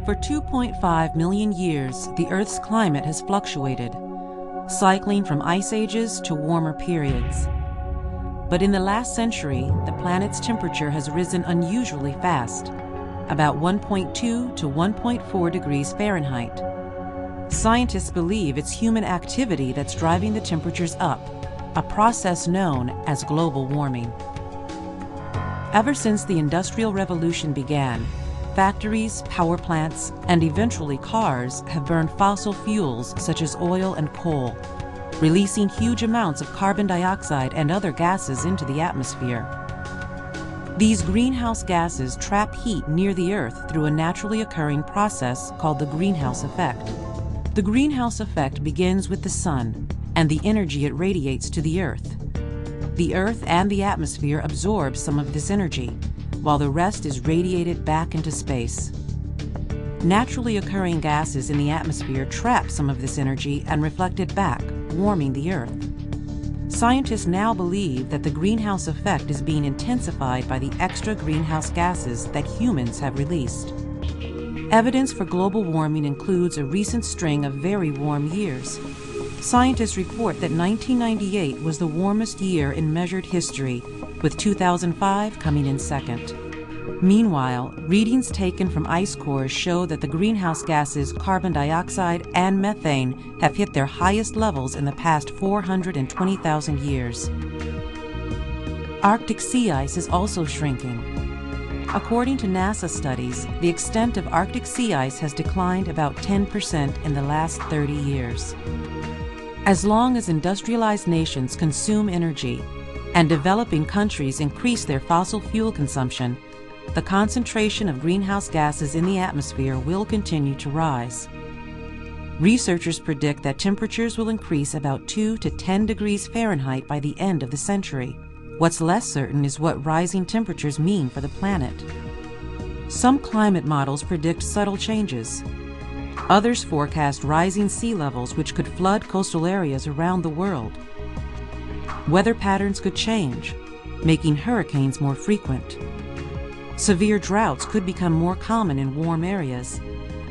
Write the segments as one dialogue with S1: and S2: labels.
S1: For 2.5 million years, the Earth's climate has fluctuated, cycling from ice ages to warmer periods. But in the last century, the planet's temperature has risen unusually fast, about 1.2 to 1.4 degrees Fahrenheit. Scientists believe it's human activity that's driving the temperatures up, a process known as global warming. Ever since the Industrial Revolution began, factories, power plants, and eventually cars have burned fossil fuels such as oil and coal, releasing huge amounts of carbon dioxide and other gases into the atmosphere. These greenhouse gases trap heat near the Earth through a naturally occurring process called the greenhouse effect. The greenhouse effect begins with the sun and the energy it radiates to the Earth. The Earth and the atmosphere absorb some of this energy, while the rest is radiated back into space. Naturally occurring gases in the atmosphere trap some of this energy and reflect it back, warming the Earth. Scientists now believe that the greenhouse effect is being intensified by the extra greenhouse gases that humans have released. Evidence for global warming includes a recent string of very warm years. Scientists report that 1998 was the warmest year in measured history, with 2005 coming in second. Meanwhile, readings taken from ice cores show that the greenhouse gases carbon dioxide and methane have hit their highest levels in the past 420,000 years. Arctic sea ice is also shrinking. According to NASA studies, the extent of Arctic sea ice has declined about 10% in the last 30 years. As long as industrialized nations consume energy and developing countries increase their fossil fuel consumption, the concentration of greenhouse gases in the atmosphere will continue to rise. Researchers predict that temperatures will increase about 2 to 10 degrees Fahrenheit by the end of the century. What's less certain is what rising temperatures mean for the planet. Some climate models predict subtle changes. Others forecast rising sea levels which could flood coastal areas around the world. Weather patterns could change, making hurricanes more frequent. Severe droughts could become more common in warm areas,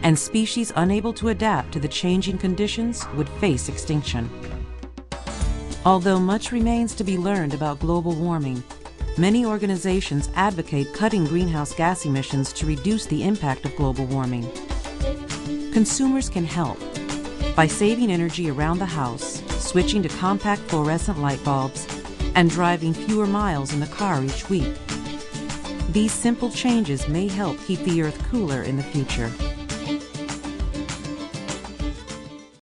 S1: and species unable to adapt to the changing conditions would face extinction. Although much remains to be learned about global warming, many organizations advocate cutting greenhouse gas emissions to reduce the impact of global warming. Consumers can help by saving energy around the house, switching to compact fluorescent light bulbs, and driving fewer miles in the car each week. These simple changes may help keep the Earth cooler in the future.